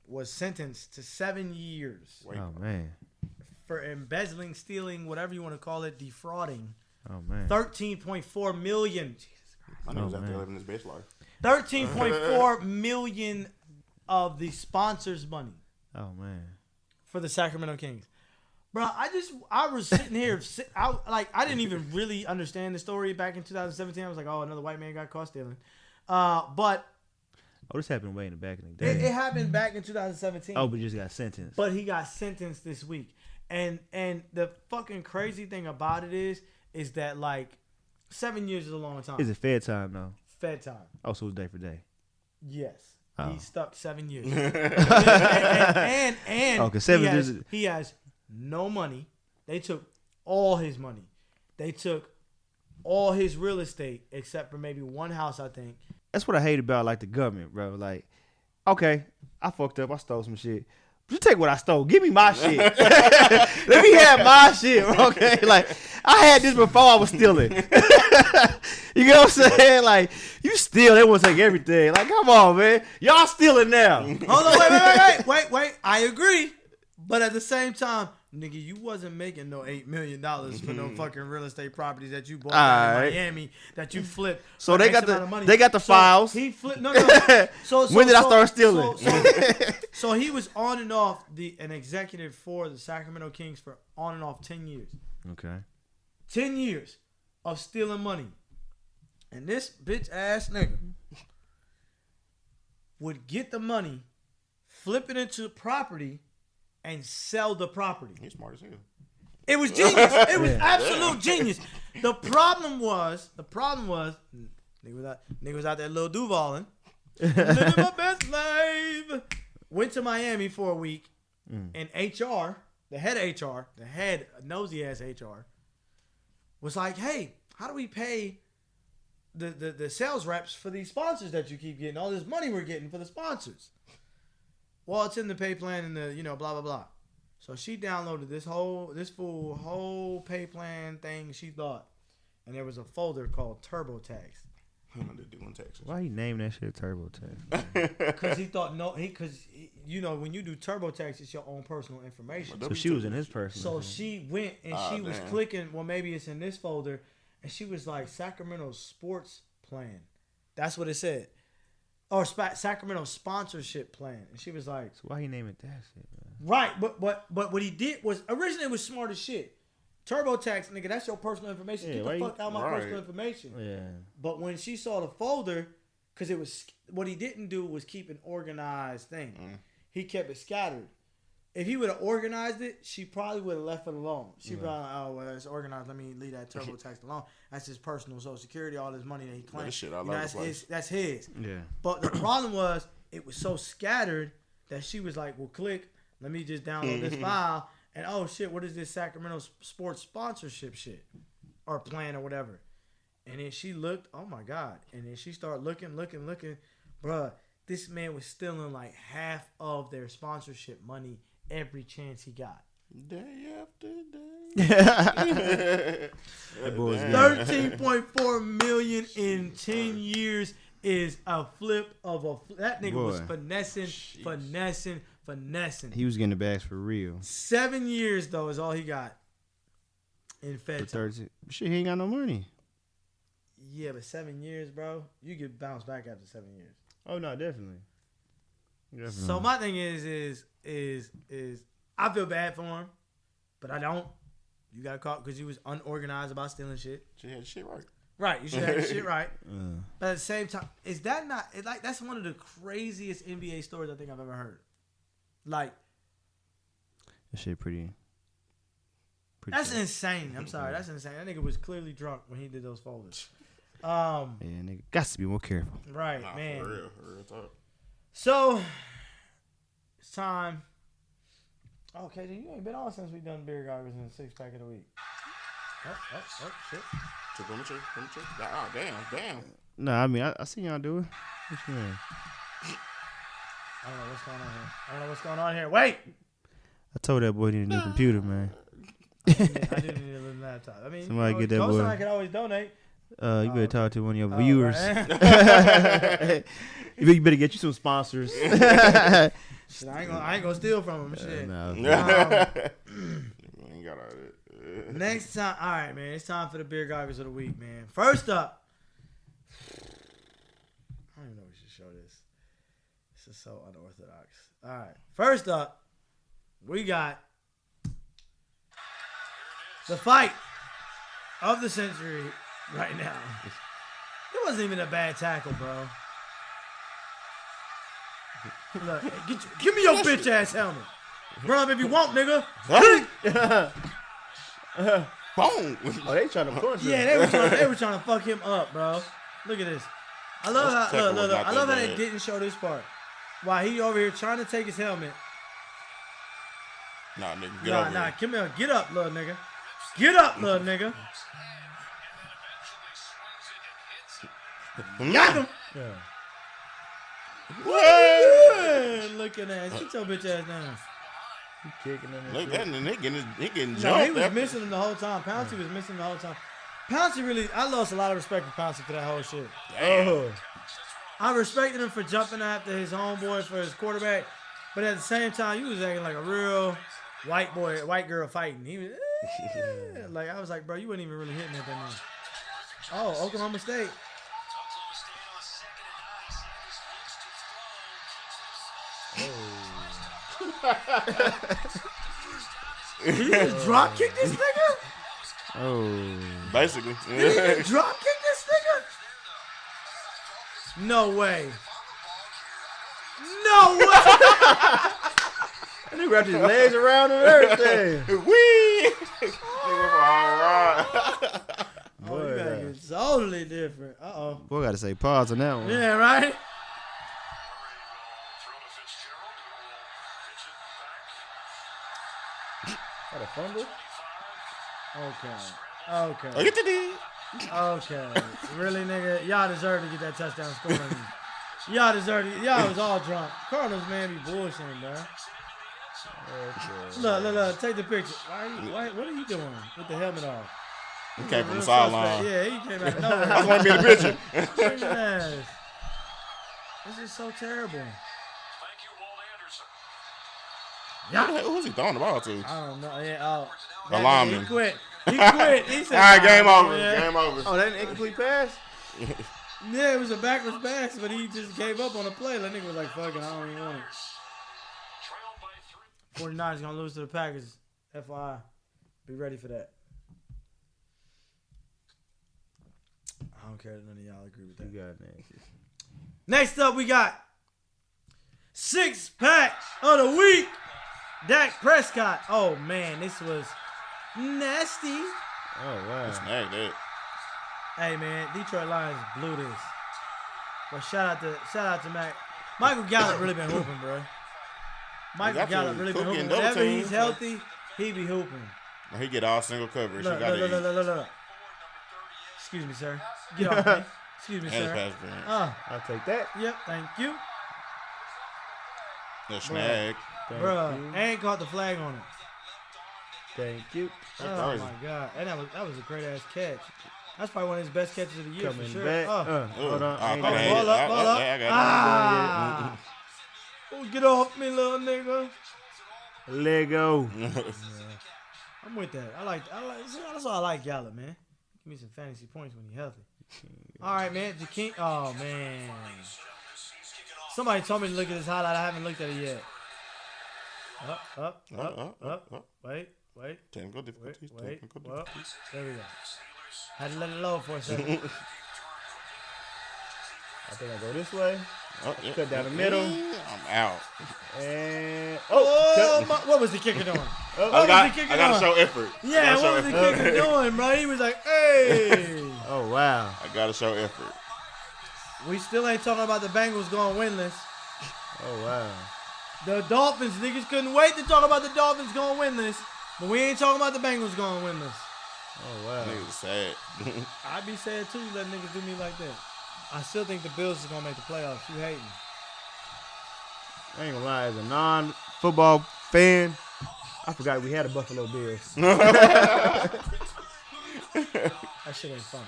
was sentenced to 7 years Oh man. for embezzling, stealing, whatever you want to call it, defrauding. Oh man. 13.4 million. Jesus Christ. I know he's out there living his best life. 13.4 million of the sponsors' money Oh man. for the Sacramento Kings. Bro, I was sitting here, I didn't even really understand the story back in 2017. I was like, oh, another white man got caught stealing. But this happened way in the back of the day. it happened back in 2017. Oh, but he just got sentenced. But he got sentenced this week. And the fucking crazy thing about it is that, like, 7 years is a long time. Is it Fed time though? Fed time. Oh, so it's day for day. Yes. Oh. He stuck 7 years. and Okay, 7 years. He has no money. They took all his money. They took all his real estate except for maybe one house, I think. That's what I hate about like the government, bro. Like okay, I fucked up. I stole some shit. You take what I stole. Give me my shit. Let me have my shit, okay? Like, I had this before I was stealing. You know what I'm saying? Like, you steal, they want to take everything. Like, come on, man. Y'all stealing now. Hold on, wait. I agree. But at the same time, nigga, you wasn't making no $8 million for no fucking real estate properties that you bought down in Miami that you flipped. So they got the files. He flipped. No. So when did I start stealing? So he was on and off an executive for the Sacramento Kings for on and off 10 years. Okay. 10 years of stealing money. And this bitch ass nigga would get the money, flip it into property, and sell the property. He's smart as hell. It was genius. It was absolute genius. The problem was nigga was out there little Duvaling. Living my best life. Went to Miami for a week, and HR, the head nosy ass HR, was like, "Hey, how do we pay the sales reps for these sponsors that you keep getting? All this money we're getting for the sponsors." Well, it's in the pay plan and the blah blah blah. So she downloaded this whole pay plan thing she thought, and there was a folder called TurboTax. Why he named that shit TurboTax? Because he thought when you do TurboTax, it's your own personal information. So she was in his personal. So she went and she was clicking. Well, maybe it's in this folder, and she was like Sacramento Sports Plan. That's what it said. Or Sacramento sponsorship plan, and she was like, "So why he name it that shit, man?" Right, but what he did was originally it was smart as shit. TurboTax, nigga, that's your personal information. Yeah, Get the fuck out of my personal information. Yeah. But when she saw the folder, because it was what he didn't do was keep an organized thing. He kept it scattered. If he would have organized it, she probably would have left it alone. She probably, oh well, it's organized. Let me leave that TurboTax alone. That's his personal Social Security, all this money that he claims. Shit all over the place. That's his. Yeah. But the problem was it was so scattered that she was like, "Well, click. Let me just download this file." And oh shit, what is this Sacramento sports sponsorship shit or plan or whatever? And then she looked. Oh my god! And then she started looking. Bruh, this man was stealing like half of their sponsorship money every chance he got. Day after day. $13.4 million in 10 years is a flip of a. That nigga was finessing. He was getting the bags for real. 7 years though is all he got in Fed. Shit, he ain't got no money. Yeah, but 7 years, bro, you get bounced back after 7 years. Oh no, definitely. So my thing is I feel bad for him, but I don't. You got caught because you was unorganized about stealing shit. She had shit right. Right, you should have shit right. But at the same time, is that not like that's one of the craziest NBA stories I think I've ever heard. Like that shit pretty that's insane. I'm sorry, that's insane. That nigga was clearly drunk when he did those folders. Yeah, nigga, got to be more careful. Right, man. For real talk. So it's time. Okay, then you ain't been on since we done beer goggles and 6-pack of the week. Oh, shit. Let me check. Oh, damn. No, I mean, I seen y'all do it. What you mean? I don't know what's going on here. Wait! I told that boy he need a new computer, man. I didn't need a little laptop. I mean, somebody get that boy. Cosign can always donate. You better talk to one of your viewers. Right. You better get you some sponsors. Shit, I ain't gonna steal from him. Shit. No. ain't got all that. Next time, all right, man. It's time for the beer goggles of the week, man. First up, I don't even know if we should show this. This is so unorthodox. All right, first up, we got the fight of the century right now. It wasn't even a bad tackle, bro. Look, hey, give me your bitch ass helmet. Run if you want, nigga. Boom. Oh, they trying to punch him. Yeah, they were trying to fuck him up, bro. Look at this. I love how look. I love how they didn't show this part. While he over here trying to take his helmet. Nah, nigga, get over here. Come here. Get up, little nigga. Get up, little nigga. Got him. Yeah. looking ass. Get your bitch ass down. He kicking him. Look, that nigga he getting No, jumped. he was missing him the whole time. Pouncey was missing him the whole time. Pouncey really, I lost a lot of respect for Pouncey for that whole shit. Oh. I respected him for jumping after his homeboy for his quarterback, but at the same time, he was acting like a real white girl fighting. He was like, I was like, bro, you wasn't even really hitting at that man. Oh, Oklahoma State. He just drop kick this nigga? Oh. Basically. Did he just drop kick this nigga? No way. No way. And he wrapped his legs around him and everything. Wee! Nigga for all right. Oh, you gotta get totally different. Uh-oh. Boy, gotta say pause on that one. Yeah, right? What a fumble? Okay. Oh, get the D. Okay. Really, nigga? Y'all deserve to get that touchdown score. Y'all deserve it. Y'all was all drunk. Cardinals, man, be bullshitting, bro. Okay. Look. Take the picture. What are you doing with the helmet off? He came from the sideline. Yeah, he came out of nowhere. I just want to be in the picture. Yes. This is so terrible. Yeah. Who's he throwing the ball to? I don't know. Yeah, The lineman. He quit. He quit. He said, all right, game over. Yeah. Game over. Oh, that an incomplete pass? Yeah, it was a backwards pass, but he just gave up on the play. That nigga was like, fuck it, I don't even want it. 49ers gonna lose to the Packers. FYI. Be ready for that. I don't care that none of y'all agree with that. You got next. Next up, we got 6-pack of the week. Dak Prescott. Oh, man, this was nasty. Oh, wow. Snag that. Hey, man, Detroit Lions blew this. But shout out to Mac. Michael Gallup really been hooping, bro. Michael Gallup really been hooping. Whenever he's healthy, he be hooping. He get all single coverage. Look. Excuse me, sir. Get off me. Excuse me, sir. I'll take that. Yep, thank you. The snag. Bruh, and caught the flag on it. Thank you. Oh, my God. And that was a great-ass catch. That's probably one of his best catches of the year Coming for sure. back. Hold on. Ball up. Ah! Oh, get off me, little nigga. Lego. I'm with that. That's why I like Gallup, man. Give me some fantasy points when he's healthy. All right, man. Jakeem. Oh, man. Somebody told me to look at this highlight. I haven't looked at it yet. Up. Wait. Technical difficulties. Wait. Well, there we go. Had to let it load for a second. I think I go this way. Yeah. Cut down the middle. I'm out. And what was the kicker doing? I gotta show effort. Yeah, what was the kicker doing, bro? He was like, hey. Oh, wow. I gotta show effort. We still ain't talking about the Bengals going winless. Oh, wow. The Dolphins, niggas couldn't wait to talk about the Dolphins going winless. But we ain't talking about the Bengals going winless. Oh, wow. Niggas sad. I'd be sad too, letting niggas do me like that. I still think the Bills is going to make the playoffs. You hating. I ain't gonna lie, as a non-football fan, I forgot we had a Buffalo Bills. That shit ain't funny.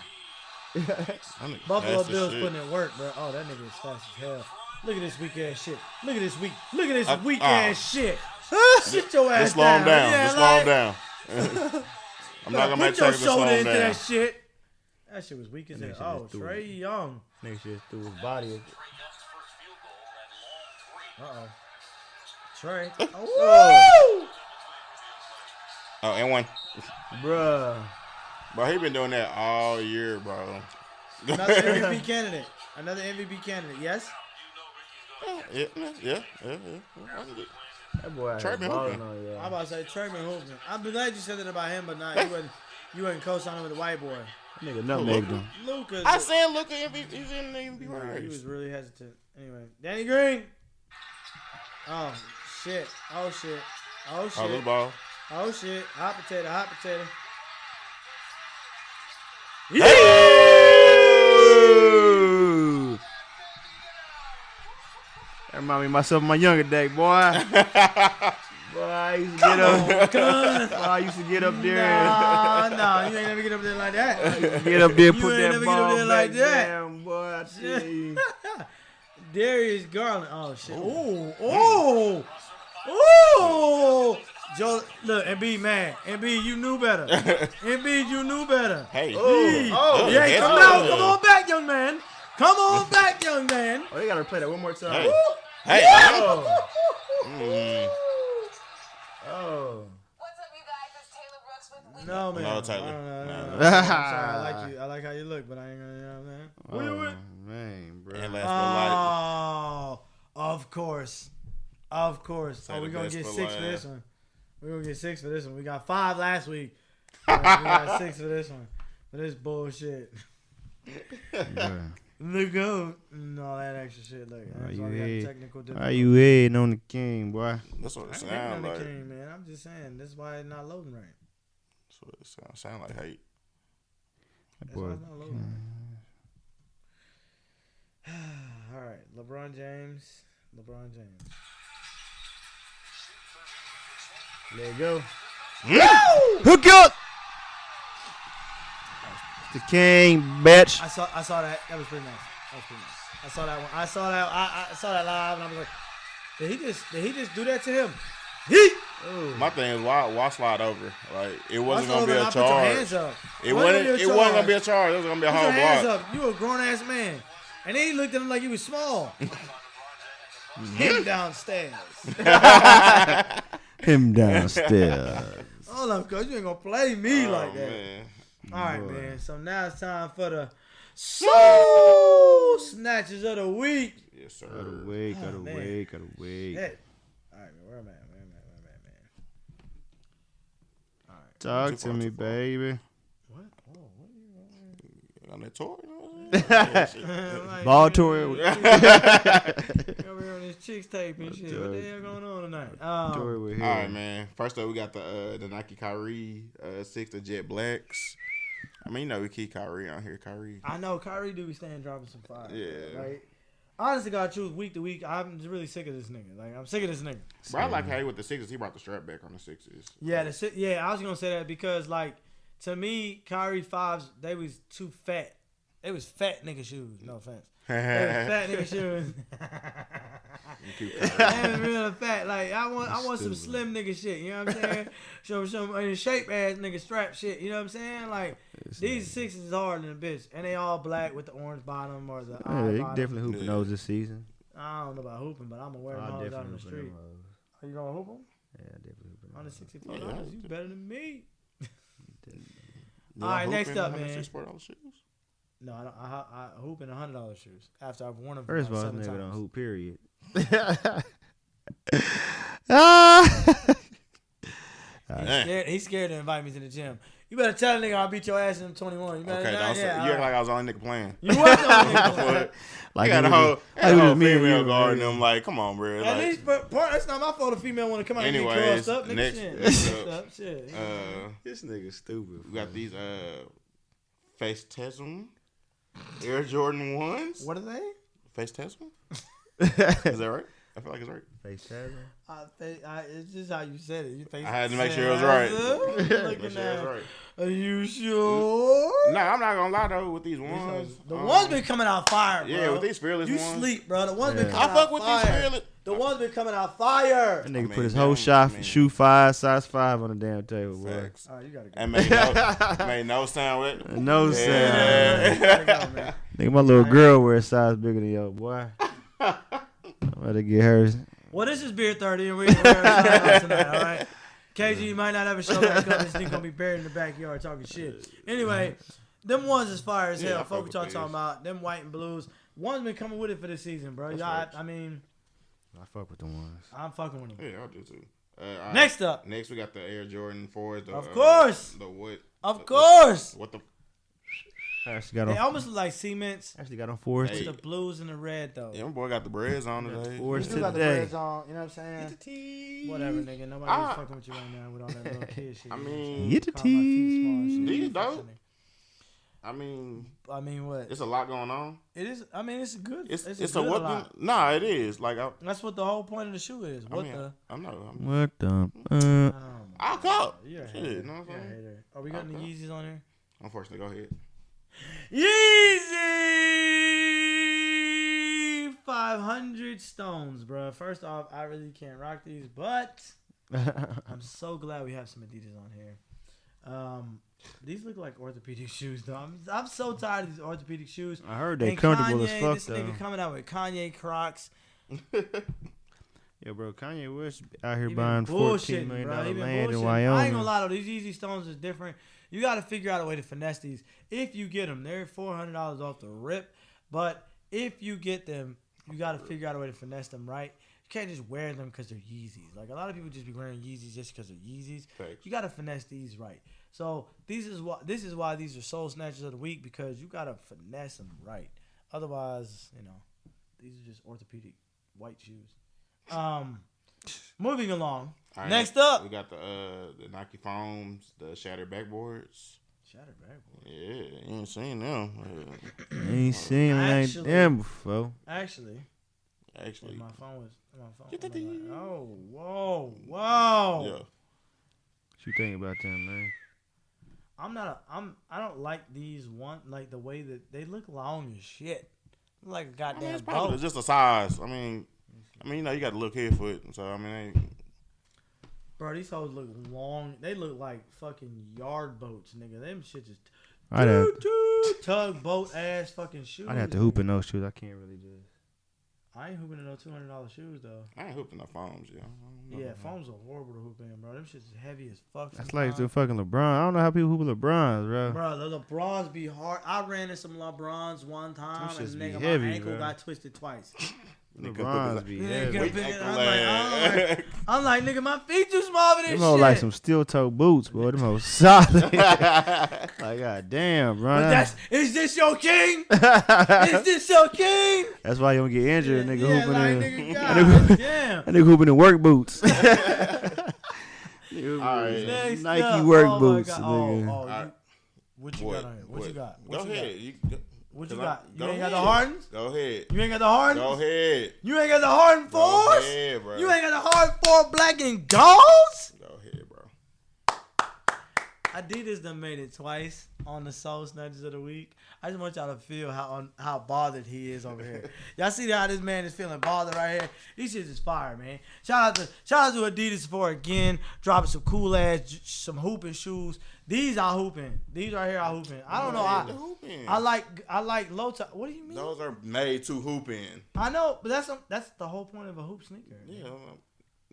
Buffalo Bills putting in work, bro. Oh, that nigga is fast as hell. Look at this weak ass shit. Look at this weak ass shit. Sit your ass down. Just slow him down. I'm not gonna make your Tucker slow shoulder him into down. that shit. That shit was weak as hell. Oh, Trey Young. Nigga shit threw his body. Uh-oh. Trey. Oh. Oh, and one. Bruh. Bro, he been doing that all year, bro. Another MVP candidate. Yes? Yeah. That boy Trey been hooping. I'm about to say Trey been hooping. I'm glad you said that about him, but not you wasn't co-signing with the white boy. Nigga nutmegged him. Lucas. I said Luka MVP. He's in the MVP Nah, race. he was really hesitant. Anyway, Danny Green. Oh shit. Oh, little ball. Oh shit. Hot potato. Yeah! That remind me of myself in my younger day, boy. Boy, I used to get up. Boy, I used to get up there. Nah, you ain't never get up there like that. Get up there, You put ain't that never get ball up there back like that. down, boy. I tell you. Darius Garland. Oh shit. Oh. Joe, look, MB, man. MB, you knew better. MB, you knew better. Hey. Yeah, come on back, young man. Come on back, young man. Oh, they gotta play that one more time. Hey. Oh. Oh. What's up, you guys? It's Taylor Brooks with No, man. No, Taylor. No. I'm sorry. I like you. I like how you look, but I ain't gonna, you know what I'm saying? Who you with? Man, bro. And last but Oh, of course. Of course. Say Oh, the we're going to best get for 6 for last. this one. We're going to get 6 for this one. We got 5 last week. We got 6 for this one. For this bullshit. The GOAT. And all that extra shit. Look, that's why we got technical Are difficulties. you hating on the king, boy? That's what it I ain't sound hating on like. the king, man. I'm just saying. That's why it's not loading right. That's what it sound like. Hate. That's why it's not loading right. All right. LeBron James. There you go. Hook up. The king, bitch. I saw that. That was pretty nice. I saw that one. I saw that live, and I was like, did he just do that to him? My thing is why slide over? Like it wasn't Why gonna be slide over a and not put your charge. hands up? It Why wasn't. gonna be a It wasn't gonna charge? be a charge. It was gonna be a Put whole your hands block. up. You a grown ass man. And then he looked at him like he was small. Him downstairs. Him downstairs. Hold up, cuz you ain't gonna play me like Oh, that. man. All right, man. So now it's time for the Soul Snatchers of the Week. Yes, sir. Gotta wait. Oh, man. Shit. All right, man. Where am I at, man? All right. Talk Too to far, me, too far. baby. What? Oh, what are you On that tour, you know what I'm saying? like, Ball tour. Over here on this chicks tape and shit. What the hell going on tonight? Tour with him. All right, man. First up, we got the Nike Kyrie 6, the Jet Blacks. I mean, you know, we keep Kyrie on here. Kyrie. I know Kyrie do be staying dropping some fire. Yeah. Like, honestly, gotta choose week to week. I'm just really sick of this nigga. Like, I'm sick of this nigga. Bro, I like how he with the Sixers. He brought the strap back on the Sixers. Yeah, I was gonna say that because, like, to me, Kyrie 5s, they was too fat. They was fat nigga shoes. No offense. They was fat nigga shoes. They was real fat. Like, I want some slim nigga shit. You know what I'm saying? Some in shape ass nigga strap shit. You know what I'm saying? Like, these 6s is harder than a bitch, and they all black with the orange bottom or the eye Yeah, he bottom. definitely hooping those this season. I don't know about hooping, but I'm gonna wear them I all out definitely on the hooping street. them. Are you gonna hoop them? Yeah, I definitely hooping $164. Yeah. You better than me. You All right, hooping next up, man. $164 shoes? No, I don't. I hoop in $100 shoes after I've worn them. First of all, like this 7 nigga don't times. hoop, period. He's scared to invite me to the gym. You better tell the nigga I'll beat your ass in 21. You better Okay, not, don't say, you act like I was the only nigga playing. You was the only nigga. Like got a it was- whole me and female you, guard, and man. I'm like, come on, bro. At Like, least, but that's not my fault. A female want to come out and get Anyways, crossed up. Nigga, next shit. up, Shit. This nigga stupid. we got these Face Tesla Air Jordan 1s. What are they? Face Tesla? Is that right? I feel like it's right. Face tagging. It's just how you said it. You face I had to make sure it was right. Looking Make sure it was at. right. Are you sure? No, I'm not gonna lie though. With these ones, The ones been coming out fire, bro. yeah, with these fearless You ones, sleep, bro. The ones been Yeah. coming I fuck out with fire. these fearless. The ones been coming out fire. That nigga I put mean, his whole damn, shot, I mean- shoe size 5 on the damn table, boy. Facts. All right, you gotta go. And made no sound with it. No Yeah. sound. You gotta go, man. Nigga, my little girl wears size bigger than yo, boy. I'm about to get hers. Well, this is Beer 30, and we're tonight, all right? KG, you might not ever show back up. This nigga gonna be buried in the backyard talking shit. Anyway, them ones is fire as hell. Yeah, I fuck Folk with y'all these. talking about them white and blues. One's been coming with it for this season, bro. That's Y'all, facts. I mean, I fuck with the ones. I'm fucking with them. Yeah, I do too. All right. Next up, Next we got the Air Jordan 4s. Of course. The what? of course, What the? I actually got they on. almost look like cements. Actually got on fours. Hey. With the blues and the red though. Yeah, my boy got the breads on today. Fours You still got the today. braids on, you know what I'm saying? Whatever, nigga. Nobody's fucking with you right now with all that little kid shit. I mean, Get the Call my feet small and shit. These Fuck dope. that nigga. I mean, what? it's a lot going on. It is. I mean, it's good. It's a a good what? lot. Nah, it is. Like, That's what the whole point of the shoe is. What the? I'm not. What the? I'll call. You're a Shit, hater. you know what I'm You're a saying? hater. Are we got any Yeezys on here? Unfortunately, go ahead. Yeezy 500 stones, bro. First off, I really can't rock these, but I'm so glad we have some Adidas on here. These look like orthopedic shoes, though. I'm so tired of these orthopedic shoes. I heard they And comfortable Kanye, as fuck this though. nigga coming out with Kanye Crocs. Yeah, bro, Kanye West out here He buying been $14 bullshitting, million bro. He been land in bullshitting. Wyoming. I ain't gonna lie though, these Yeezy Stones is different. You got to figure out a way to finesse these. If you get them, they're $400 off the rip. But if you get them, you got to figure out a way to finesse them right. You can't just wear them because they're Yeezys. Like a lot of people just be wearing Yeezys just because they're Yeezys. Thanks. You got to finesse these right. So this is why these are soul snatchers of the week, because you got to finesse them right. Otherwise, these are just orthopedic white shoes. Moving along. All right, Next up. we got the Nike foams, the shattered backboards. Shattered backboard. Yeah, you ain't seen them. Ain't seen like Actually- them before. Actually, Actually, my phone was. Get the- Oh, whoa. yeah. What you think about them, man? I don't like these like the way that they look long as shit. Like a I mean, goddamn it's probably boat. just a size. I mean, you got to look here for it. So I mean, Bro, these hoes look long. They look like fucking yard boats, nigga. Them shit just I'd tugboat ass fucking shoes. have to hoop in those shoes. I can't really just. I ain't hooping in no $200 shoes though. I ain't hooping no foams. Yeah, I don't know. Yeah, foams are horrible to hoop in, bro. Them shits is heavy as fuck. That's like the fucking LeBron. I don't know how people hoop with LeBrons, bro. Bro, the LeBrons be hard. I ran in some LeBrons one time, Them and shits be nigga, heavy, my ankle bro. got twisted twice. LeBrons be heavy. I'm like, nigga, my feet too small for this Them shit. hoes like some steel toe boots, boy. Them hoes solid. Like, goddamn, bro. But is this your king? Is this your king? That's why you don't get injured, nigga. Yeah, Hooping like, in. nigga, That nigga- God damn. That nigga hooping in work boots. Alright. Next Nike up. work Oh my boots, God. nigga. You- what you got on here? What you got? Go What you ahead. got? What you got? You Go ain't got the ahead. Hardens? Go ahead. You ain't got the Hardens? Go ahead. You ain't got the Harden Go fours? ahead, bro. You ain't got the Harden 4 black and golds? Go ahead, bro. Adidas done made it twice on the Soul Snatchers of the Week. I just want y'all to feel how bothered he is over here. Y'all see how this man is feeling bothered right here? These shit is fire, man. Shout out to Adidas for again dropping some cool ass some hooping shoes. These are hooping. These right here are hooping. I don't know. I like low top. What do you mean? Those are made to hoop in. I know, but that's the whole point of a hoop sneaker. Yeah.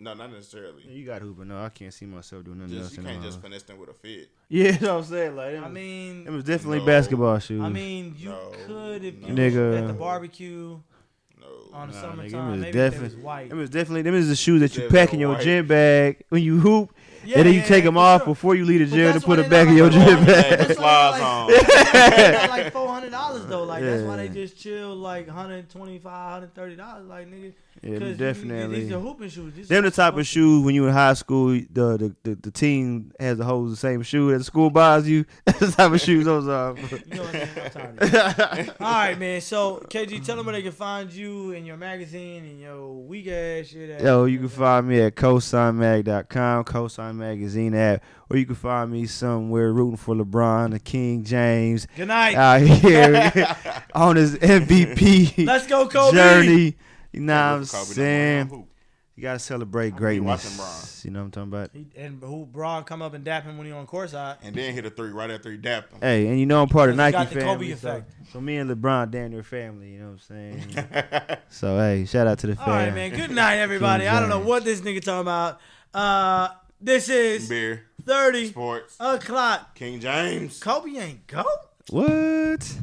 No, not necessarily. You got hooping. No, I can't see myself doing nothing else. You can't just finesse them with a fit. Yeah, that's what I'm saying. Like, I mean, it was definitely No. basketball shoes. you No, could if you Nigga. at the barbecue No. on the Nah, nigga, summertime. them is Maybe if they definitely- was white. Them is definitely them is the shoes that you Definitely pack in your white. gym bag when you hoop, Yeah, and then you yeah, take yeah, them for off sure. before you leave the But gym to that's put why them they back not in your like gym $400. bag. The slides on. They got like $400 though. Like that's why they Yeah. just chill like $125, $130. Like nigga, Yeah, them 'cause definitely. these are hooping shoes. These Them the are type fucking- of shoes when you in high school, the team has the whole the same shoe that the school buys you. That's the type of shoes those are. You know what, man? I'm tired of you. All right, man. So KG, tell them where they can find you and your magazine and your weak ass shit. At. Yo, you can find me at cosignmag.com, Cosign Magazine app, or you can find me somewhere rooting for LeBron, the King James, Good night. out here on his MVP Let's go, Kobe. journey. You know what I'm Kobe don't saying? hoop. You gotta celebrate be watching greatness. Bron. You know what I'm talking about? And who Braun come up and dap him when he on courtside. And then hit a three right after he dapped him. Hey, and you know I'm part of Because Nike he got the Kobe family. So, effect. so me and LeBron damn near family. You know what I'm saying? So hey, shout out to the All family. right, man. Good night, everybody. I don't know James. what this nigga talking about. This is Beer, 30 sports, o'clock. King James. Kobe ain't go. What?